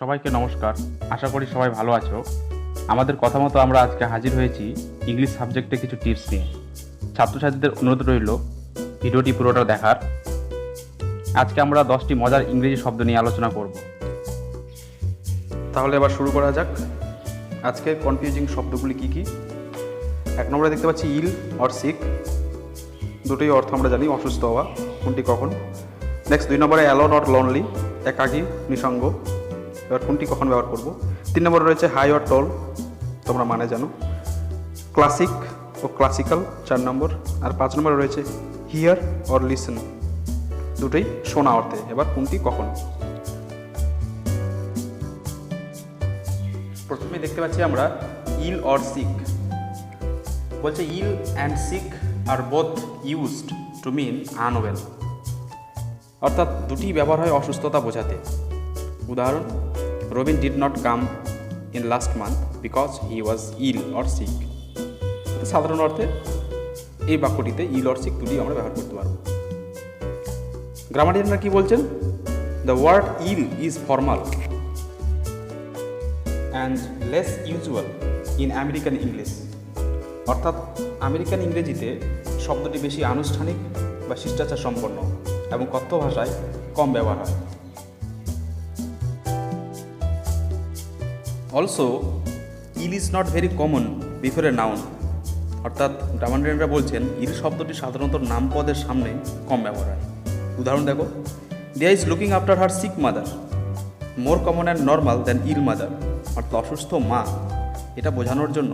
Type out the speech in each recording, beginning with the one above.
সবাইকে নমস্কার। আশা করি সবাই ভালো আছো। আমাদের কথা মতো আমরা আজকে হাজির হয়েছি ইংলিশ সাবজেক্টে কিছু টিপস নিয়ে। ছাত্রছাত্রীদের অনুরোধ রইল ভিডিওটি পুরোটা দেখার। আজকে আমরা 10টি মজার ইংরেজি শব্দ নিয়ে আলোচনা করব। তাহলে এবার শুরু করা যাক। আজকে কনফিউজিং শব্দগুলি কি কি? এক নম্বরে দেখতে পাচ্ছি ইল অর সিক, দুটোই অর্থ আমরা জানি অসুস্থ হওয়া, কোনটি কখন। নেক্সট 2 নম্বরে অ্যালোন অর লোনলি, একাকী নিঃসঙ্গ, এবার কোনটি কখন ব্যবহার করব। 3 নম্বরে রয়েছে হাই অর টল, তোমরা মানে জানো। ক্লাসিক ও ক্লাসিক্যাল 4 নম্বর। আর 5 নম্বরে রয়েছে হিয়ার অর লিসেন, দুটোই শোনা অর্থে, এবার কোনটি কখন। প্রথমে দেখতে পাচ্ছি আমরা ইল অর সিক। বলছে ill and sick are both used to mean unwell, অর্থাৎ দুটি ব্যবহার হয় অসুস্থতা বোঝাতে। উদাহরণ, Robin did not come in last month because he was ill or sick. সাধারণ অর্থে এই বাক্যটিতে ইল অর সিক দুটি আমরা ব্যবহার করতে পারব। গ্রামারিয়ানরা কি বলছেন? The word ill is formal and less usual in American English, অর্থাৎ আমেরিকান ইংরেজিতে শব্দটি বেশি আনুষ্ঠানিক বা শিষ্টাচার সম্পন্ন এবং কথ্য ভাষায় কম ব্যবহার হয়। Also ill is not very common before a noun, অর্থাৎ গ্রামারিয়ানরা বলছেন ইল শব্দটি সাধারণত নামপদের সামনে কম ব্যবহার হয়। উদাহরণ দেখো, there is looking after her sick mother, more common and normal than ill mother, অর্থাৎ অসুস্থ মা, এটা বোঝানোর জন্য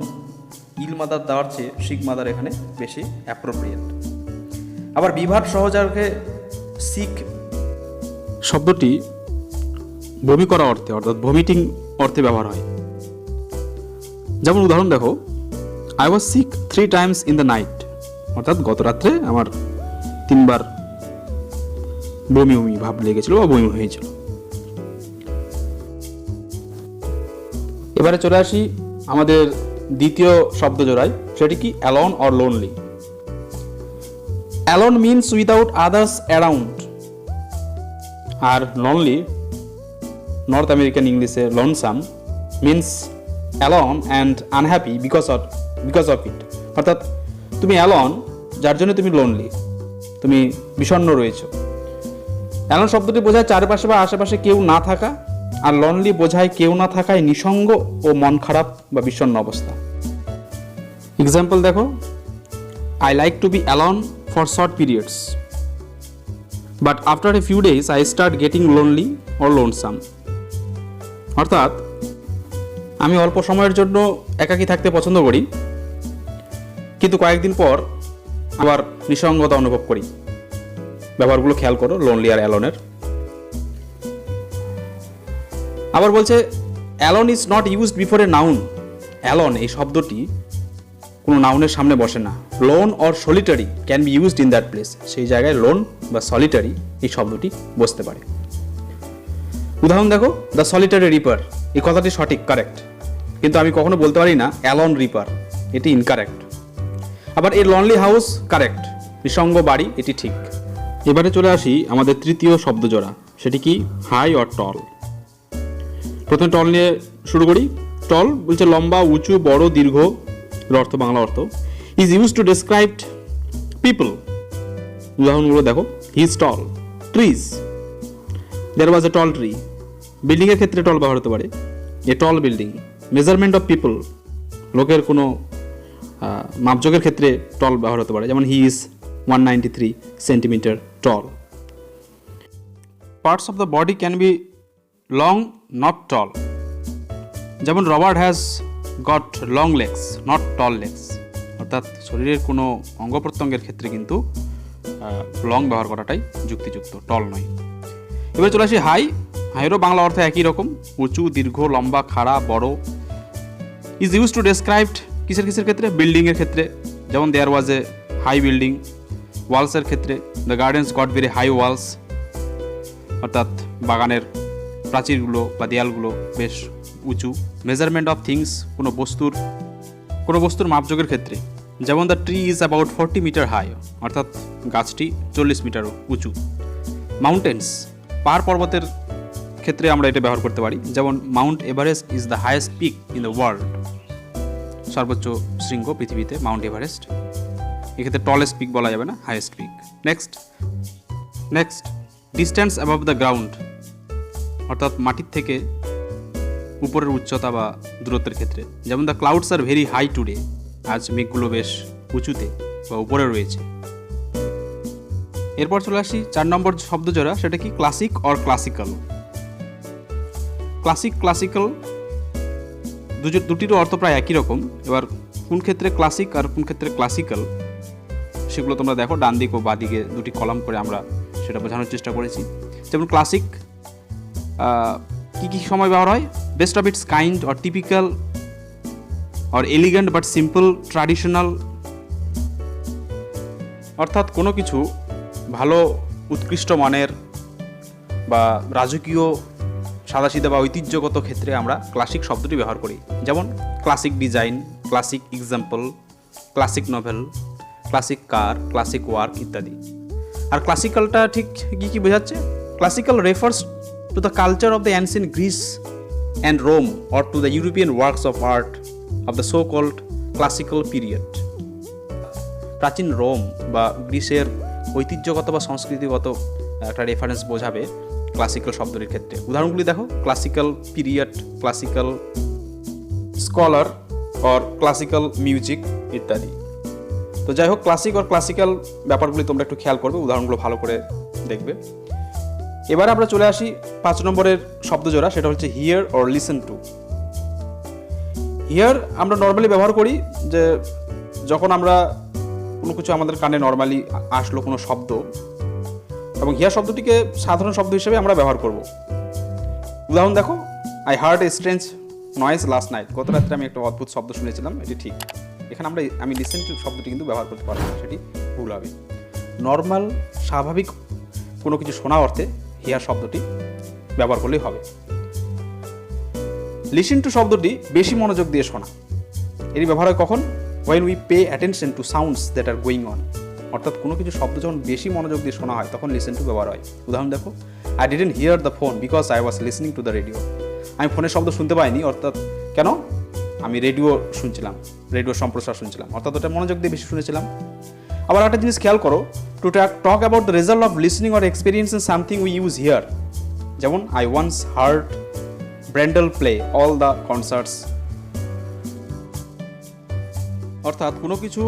ইল মাদার দেওয়ার চেয়ে সিক মাদার এখানে বেশি অ্যাপ্রোপ্রিয়েট। আবার বিভার সহজার্থে সিক শব্দটি বমি করা অর্থে, অর্থাৎ ভমিটিং অর্থে ব্যবহার হয়। যেমন উদাহরণ দেখো, I was sick 3 times in the night, অর্থাৎ গত রাত্রে আমার 3বার বমি বমি ভাব লেগেছিল বা বমি হয়েছিল। এবারে চলে আসি আমাদের দ্বিতীয় শব্দ জোড়ায়, সেটি কি alone or lonely. Alone means without others around, আর লোনলি নর্থ আমেরিকান ইংলিশে lonesome means alone and unhappy because of it, অর্থাৎ তুমি অ্যালোন যার জন্য তুমি লোনলি, তুমি বিষণ্ণ রয়েছো। অ্যালোন শব্দটি বোঝায় চারপাশে বা আশেপাশে কেউ না থাকা, আর লনলি বোঝায় কেউ না থাকায় নিঃসঙ্গ ও মন খারাপ বা বিষণ্ণ অবস্থা। এক্সাম্পল দেখো, I like to be alone for short periods but after a few days I start getting lonely or lonesome, অর্থাৎ আমি অল্প সময়ের জন্য একাকী থাকতে পছন্দ করি, কিন্তু কয়েকদিন পর আবার নিঃসঙ্গতা অনুভব করি। ব্যবহারগুলো খেয়াল করো লোনলি আর অ্যালোনের। আবার বলছে alone is not used before a noun. Alone এই শব্দটি কোনো নাউনের সামনে বসে না। Loan or solitary can be used in that place, সেই জায়গায় লোন বা সলিটারি এই শব্দটি বসতে পারে। উদাহরণ দেখো, দ্য সলিটারি রিপার, এই কথাটি সঠিক, কারেক্ট, কিন্তু আমি কখনো বলতে পারি না অ্যালোন রিপার, এটি ইনকারেক্ট। আবার এই লনলি হাউস কারেক্ট, নিঃসঙ্গ বাড়ি, এটি ঠিক। এবারে চলে আসি আমাদের তৃতীয় শব্দ জোড়া, সেটি কি হাই অর টল। প্রথমে টল নিয়ে শুরু করি। টল বলছে লম্বা, উঁচু, বড়, দীর্ঘ, অর্থ বাংলা অর্থ। Is use to describe people. উদাহরণগুলো দেখো, he is tall. Trees, there was a tall tree. বিল্ডিংয়ের ক্ষেত্রে টল ব্যবহার হতে পারে, a tall building. Measurement of people, লোকের কোনো মাপযোগের ক্ষেত্রে টল ব্যবহার হতে পারে, যেমন he is 193 centimetre tall. Parts of the body can be long not tall, যেমন Robert has got long legs not tall legs, অর্থাৎ শরীরের কোনো অঙ্গ প্রত্যঙ্গের ক্ষেত্রে কিন্তু লং ব্যবহার করাটাই যুক্তিযুক্ত, টল নয়। এবার চলে আসি হাই। হাইয়েরও বাংলা অর্থ একই রকম, উঁচু, দীর্ঘ, লম্বা, খাড়া, বড়। ইজ ইউজ টু ডেসক্রাইবড কিসের ক্ষেত্রে? বিল্ডিংয়ের ক্ষেত্রে, যেমন দেয়ার ওয়াজ এ হাই বিল্ডিং। ওয়ালসের ক্ষেত্রে, the gardens got very high walls, অর্থাৎ বাগানের প্রাচীরগুলো বা দেয়ালগুলো বেশ উঁচু। মেজারমেন্ট অফ থিংস, কোনো বস্তুর মাপযোগের ক্ষেত্রে, যেমন the tree is about 40 metre high, অর্থাৎ গাছটি 40 মিটার উঁচু। মাউন্টেন্স, পাহাড় পর্বতের ক্ষেত্রে আমরা এটা ব্যবহার করতে পারি, যেমন Mount Everest is the highest peak in the world, সর্বোচ্চ শৃঙ্গ পৃথিবীতে মাউন্ট এভারেস্ট। এক্ষেত্রে টলেস্ট পিক বলা যাবে না, highest peak. Next distance above the ground, অর্থাৎ মাটির থেকে উপরের উচ্চতা বা দূরত্বের ক্ষেত্রে, যেমন the clouds are very high today, আজ মেঘগুলো বেশ উঁচুতে বা উপরে রয়েছে। এরপর চলে আসি 4 নম্বর শব্দ জোড়া, সেটা কি ক্লাসিক অর ক্লাসিক্যাল। ক্লাসিক্যাল দুটিরও অর্থ প্রায় একই রকম। এবার কোন ক্ষেত্রে ক্লাসিক আর কোন ক্ষেত্রে ক্লাসিক্যাল সেগুলো তোমরা দেখো, ডান দিক ও বাঁ দিকে দুটি কলাম করে আমরা সেটা বোঝানোর চেষ্টা করেছি। যেমন ক্লাসিক কী সময় ব্যবহার হয়, best of its kind or typical or elegant but simple traditional, অর্থাৎ কোনো কিছু ভালো উৎকৃষ্ট মানের বা রাজকীয় সাদাসিধা বা ঐতিহ্যগত ক্ষেত্রে আমরা ক্লাসিক শব্দটি ব্যবহার করি, যেমন classic design, classic example, classic novel, classic car, classic work ইত্যাদি। আর ক্লাসিক্যালটা ঠিক কী বোঝাচ্ছে? Classical refers to the culture of the ancient Greece and Rome or to the European works of art of the so called classical period. প্রাচীন Rome বা গ্রিসের ঐতিহ্যগত বা সংস্কৃতিগত একটা রেফারেন্স বোঝাবে ক্লাসিক্যাল শব্দটির ক্ষেত্রে। উদাহরণগুলি দেখো, classical period, classical scholar or classical music ইত্যাদি। তো যাই হোক, ক্লাসিক অর ক্লাসিক্যাল ব্যাপারগুলি তোমরা একটু খেয়াল করবে, উদাহরণগুলো ভালো করে দেখবে। এবারে আমরা চলে আসি 5 নম্বরের শব্দ জোড়া, সেটা হচ্ছে here or listen to. Here আমরা নর্মালি ব্যবহার করি যে যখন আমরা কোনো কিছু আমাদের কানে নর্মালি আসলো কোনো শব্দ, এবং হিয়ার শব্দটিকে সাধারণ শব্দ হিসেবে আমরা ব্যবহার করব। উদাহরণ দেখো, I hard a strange noise last night, গত রাত্রে আমি একটা অদ্ভুত শব্দ শুনেছিলাম, এটি ঠিক। এখানে আমি লিসেন টু শব্দটি কিন্তু ব্যবহার করতে পারবো না, সেটি ভুল হবে। নর্মাল স্বাভাবিক কোনো কিছু শোনা অর্থে হিয়ার শব্দটি ব্যবহার করলেই হবে। লিসেন টু শব্দটি বেশি মনোযোগ দিয়ে শোনা, এটি ব্যবহার হয় কখন? when we pay attention to sounds that are going on, অর্থাৎ কোনো কিছু শব্দ যখন বেশি মনোযোগ দিয়ে শোনা হয় তখন লিসেন টু ব্যবহার হয়। উদাহরণ দেখো, I didn't here the phone because I was listening to the radio, আমি ফোনের শব্দ শুনতে পাইনি, অর্থাৎ কেন? আমি রেডিও শুনছিলাম, রেডিও সম্প্রচার শুনছিলাম, অর্থাৎ ওটা মনোযোগ দিয়ে বেশি শুনেছিলাম। আবার একটা জিনিস খেয়াল করো, to talk about the result of listening or experiencing something we use here, যেমন I once heard Brendel play all the concerts, অর্থাৎ কোনো কিছু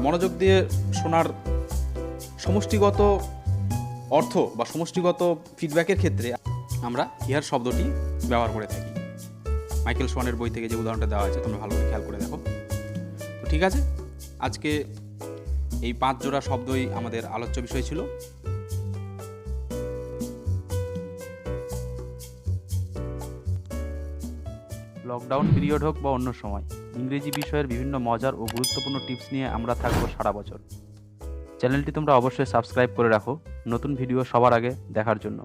মনোযোগ দিয়ে শোনার সমষ্টিগত অর্থ বা সমষ্টিগত ফিডব্যাকের ক্ষেত্রে আমরা হিয়ার শব্দটি ব্যবহার করে থাকি। মাইকেল সোয়ানের বই থেকে যে উদাহরণটা দেওয়া আছে তোমরা ভালো করে খেয়াল করে দেখো। তো ঠিক আছে, আজকে এই 5 জোড়া শব্দই আমাদের আলোচ্য বিষয় ছিল। লকডাউন পিরিয়ড হোক বা অন্য সময়, ইংরেজি বিষয়ের বিভিন্ন মজার ও গুরুত্বপূর্ণ টিপস নিয়ে আমরা থাকবো সারা বছর। চ্যানেলটি তোমরা অবশ্যই সাবস্ক্রাইব করে রাখো নতুন ভিডিও সবার আগে দেখার জন্য।